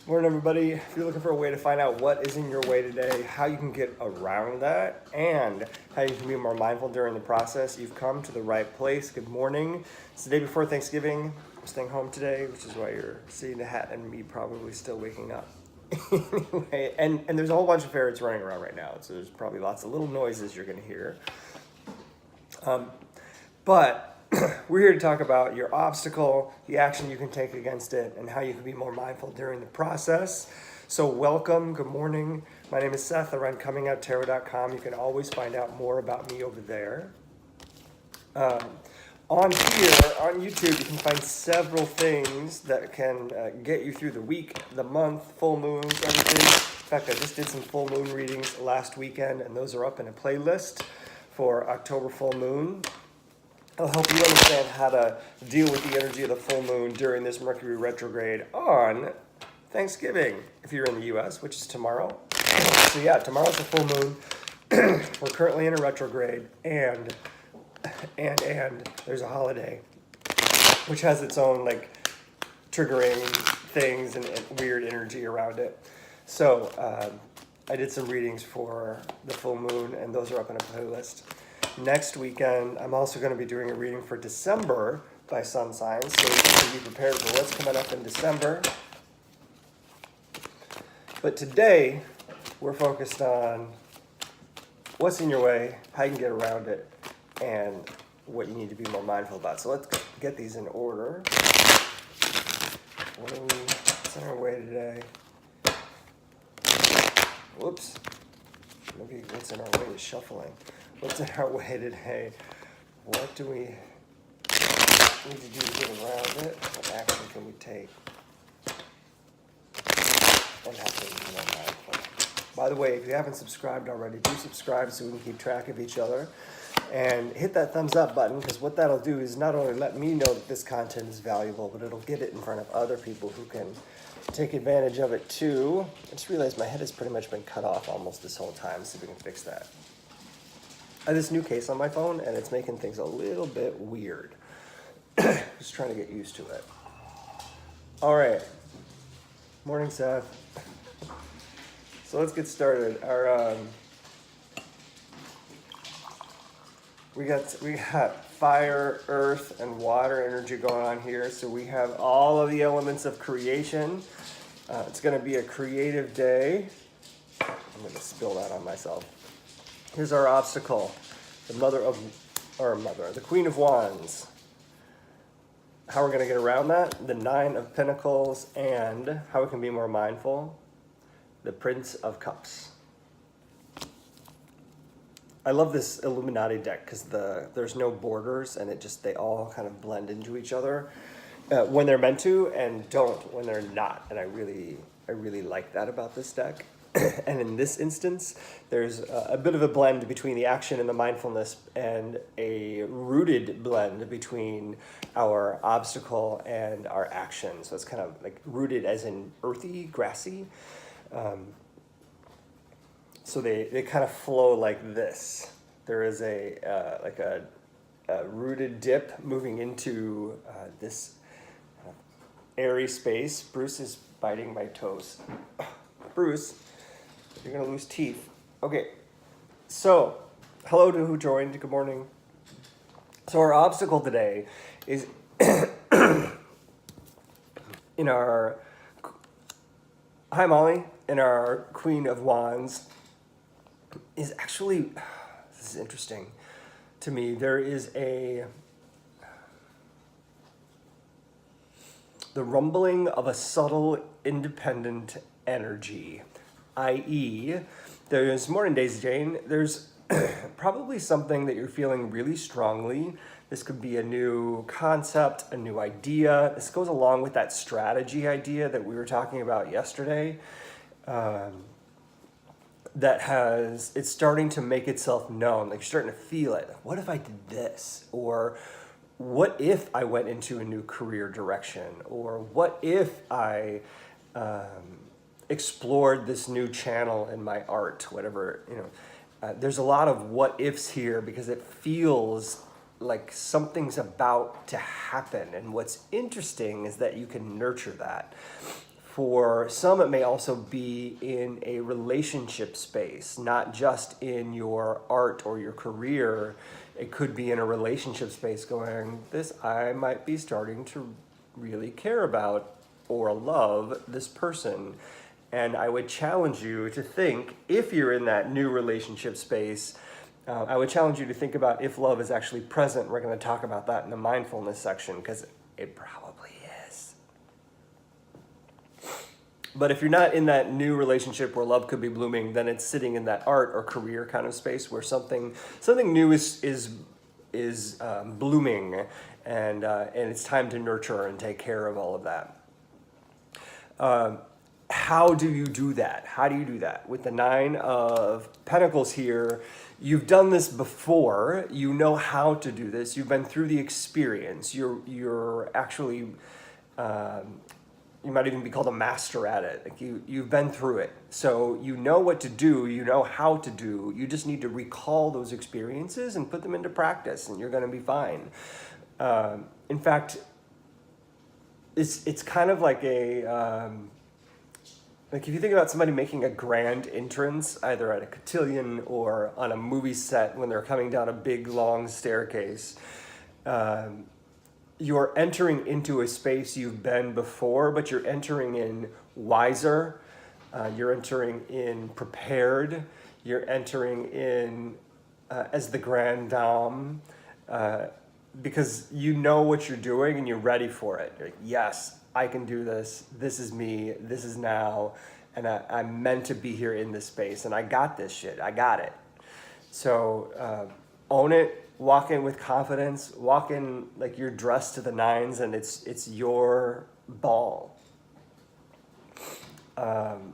Morning, everybody. If you're looking for a way to find out what is in your way today, how you can get around that, and how you can be more mindful during the process, you've come to the right place. Good morning. It's the day before Thanksgiving. I'm staying home today, which is why you're seeing the hat and me probably still waking up. Anyway, and there's a whole bunch of ferrets running around right now, so there's probably lots of little noises you're going to hear. But we're here to talk about your obstacle, the action you can take against it, and how you can be more mindful during the process. So welcome, good morning. My name is Seth. I run Comingouttarot.com. You can always find out more about me over there. On here, on YouTube, you can find several things that can get you through the week, the month, full moons, everything. In fact, I just did some full moon readings last weekend, and those are up in a playlist for October full moon. It'll help you understand how to deal with the energy of the full moon during this Mercury retrograde on Thanksgiving, if you're in the US, which is tomorrow. So yeah, tomorrow's a full moon. We're currently in a retrograde, and there's a holiday, which has its own like triggering things and weird energy around it. So I did some readings for the full moon, and those are up in a playlist. Next weekend, I'm also going to be doing a reading for December by sun signs, so you can be prepared for what's coming up in December. But today, we're focused on what's in your way, how you can get around it, and what you need to be more mindful about. So let's get these in order. What's in our way today? Whoops. Maybe what's in our way is shuffling. What's in our way today? What do we need to do to get around it? What action can we take? And how can we be more mindful? By the way, if you haven't subscribed already, do subscribe so we can keep track of each other. And hit that thumbs up button, because what that'll do is not only let me know that this content is valuable, but it'll get it in front of other people who can take advantage of it too. I just realized my head has pretty much been cut off almost this whole time. See if we can fix that. I have this new case on my phone, and it's making things a little bit weird. Just trying to get used to it. All right. Morning, Seth. So let's get started. We got fire, earth, and water energy going on here. So we have all of the elements of creation. It's going to be a creative day. I'm going to spill that on myself. Here's our obstacle, the Queen of Wands. How we're going to get around that, the Nine of Pentacles, and how we can be more mindful, the Prince of Cups. I love this Illuminati deck because there's no borders, and they all kind of blend into each other when they're meant to, and don't when they're not. And I really like that about this deck. And in this instance, there's a bit of a blend between the action and the mindfulness, and a rooted blend between our obstacle and our action. So it's kind of like rooted as in earthy, grassy. So they kind of flow like this. There is a rooted dip moving into this airy space. Bruce is biting my toes. Bruce, you're going to lose teeth. Okay, so hello to who joined. Good morning. So our obstacle today is in our... Hi, Molly. In our Queen of Wands is actually... This is interesting to me. There is the rumbling of a subtle, independent energy. I.e., there's morning days, Jane. There's probably something that you're feeling really strongly. This could be a new concept, a new idea. This goes along with that strategy idea that we were talking about yesterday. It's starting to make itself known. Like you're starting to feel it. What if I did this? Or what if I went into a new career direction? Or what if I explored this new channel in my art, whatever, there's a lot of what ifs here because it feels like something's about to happen. And what's interesting is that you can nurture that For some, it may also be in a relationship space, not just in your art or your career. It could be in a relationship space going, this, I might be starting to really care about or love this person. And I would challenge you to think, if you're in that new relationship space, I would challenge you to think about if love is actually present. We're going to talk about that in the mindfulness section, because it probably is. But if you're not in that new relationship where love could be blooming, then it's sitting in that art or career kind of space where something new is blooming, and it's time to nurture and take care of all of that. How do you do that? How do you do that? With the Nine of Pentacles here, you've done this before. You know how to do this. You've been through the experience. You're actually, you might even be called a master at it. Like you've been through it. So you know what to do. You know how to do. You just need to recall those experiences and put them into practice, and you're going to be fine. In fact, it's kind of like a... like if you think about somebody making a grand entrance, either at a cotillion or on a movie set when they're coming down a big, long staircase, you're entering into a space you've been before, but you're entering in wiser, you're entering in prepared, you're entering in as the grand dame, because you know what you're doing and you're ready for it. You're like, yes, I can do this. This is me. This is now. And I'm meant to be here in this space. And I got this shit. I got it. So own it. Walk in with confidence. Walk in like you're dressed to the nines and it's your ball. And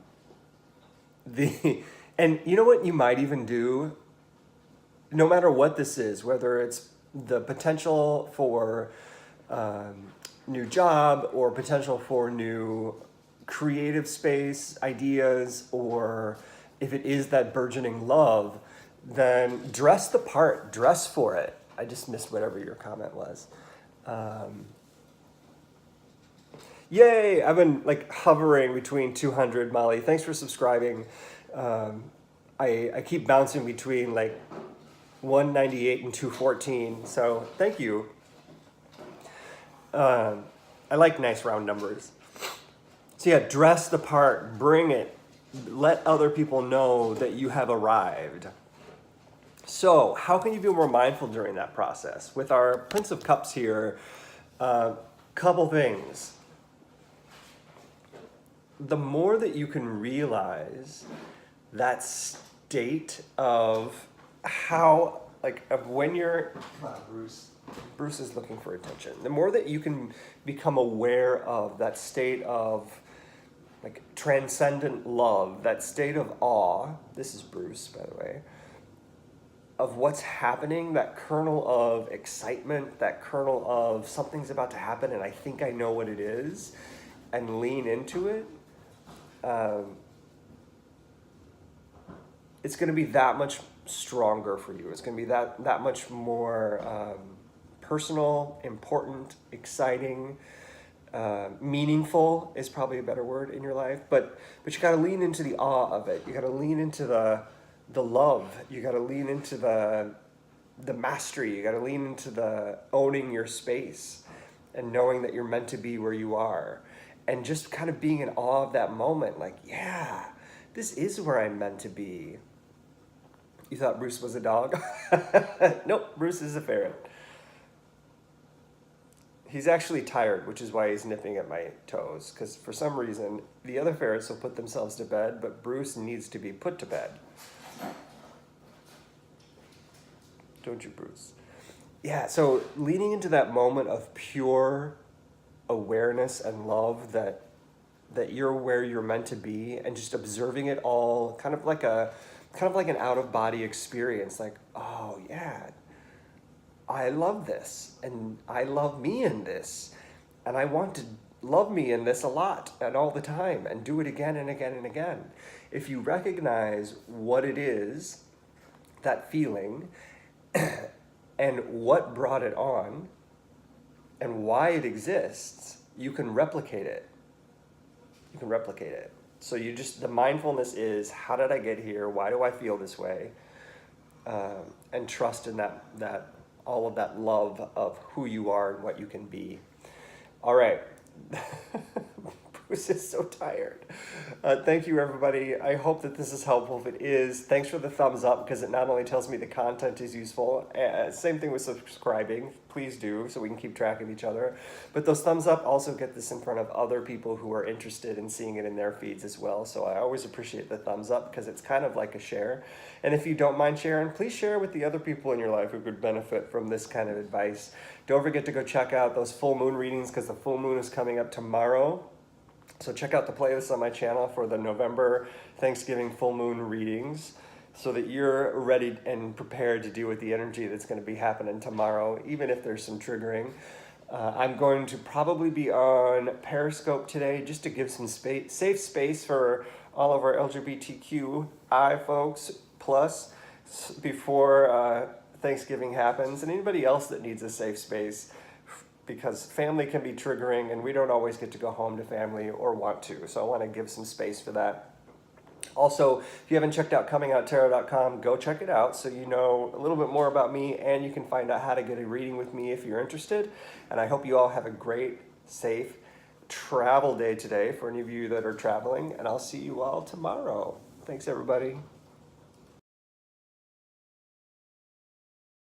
you know what you might even do? No matter what this is, whether it's the potential for new job or potential for new creative space, ideas, or if it is that burgeoning love, then dress the part, dress for it. I just missed whatever your comment was. Yay, I've been like hovering between 200, Molly. Thanks for subscribing. I keep bouncing between like 198 and 214, so thank you. I like nice round numbers. So yeah, dress the part, bring it, let other people know that you have arrived. So how can you be more mindful during that process? With our Prince of Cups here, couple things. The more that you can realize that state of how, like, of when you're, come on, Bruce is looking for attention. The more that you can become aware of that state of like transcendent love, that state of awe, this is Bruce, by the way, of what's happening, that kernel of excitement, that kernel of something's about to happen and I think I know what it is, and lean into it, it's going to be that much stronger for you. It's going to be that much more personal, important, exciting, meaningful is probably a better word in your life. But you got to lean into the awe of it. You got to lean into the love. You got to lean into the mastery. You got to lean into the owning your space and knowing that you're meant to be where you are, and just kind of being in awe of that moment. Like, yeah, this is where I'm meant to be. You thought Bruce was a dog? Nope, Bruce is a ferret. He's actually tired, which is why he's nipping at my toes, because for some reason, the other ferrets will put themselves to bed, but Bruce needs to be put to bed. Don't you, Bruce? Yeah, so leaning into that moment of pure awareness and love that you're where you're meant to be, and just observing it all, kind of like an out-of-body experience, like, oh yeah, I love this, and I love me in this, and I want to love me in this a lot and all the time, and do it again and again and again. If you recognize what it is, that feeling, and what brought it on, and why it exists, you can replicate it. you can replicate it. So the mindfulness is, how did I get here? Why do I feel this way? And trust in that all of that love of who you are and what you can be. All right. Bruce is so tired. Thank you, everybody. I hope that this is helpful. If it is, thanks for the thumbs up, because it not only tells me the content is useful, same thing with subscribing. Please do, so we can keep track of each other. But those thumbs up also get this in front of other people who are interested in seeing it in their feeds as well. So I always appreciate the thumbs up, because it's kind of like a share. And if you don't mind sharing, please share with the other people in your life who could benefit from this kind of advice. Don't forget to go check out those full moon readings, because the full moon is coming up tomorrow. So check out the playlist on my channel for the November Thanksgiving full moon readings, so that you're ready and prepared to deal with the energy that's going to be happening tomorrow, even if there's some triggering. I'm going to probably be on Periscope today, just to give some safe space for all of our LGBTQI folks plus before Thanksgiving happens, and anybody else that needs a safe space, because family can be triggering and we don't always get to go home to family or want to. So I want to give some space for that. Also, if you haven't checked out Comingouttarot.com, go check it out so you know a little bit more about me, and you can find out how to get a reading with me if you're interested. And I hope you all have a great, safe travel day today for any of you that are traveling, and I'll see you all tomorrow. Thanks, everybody.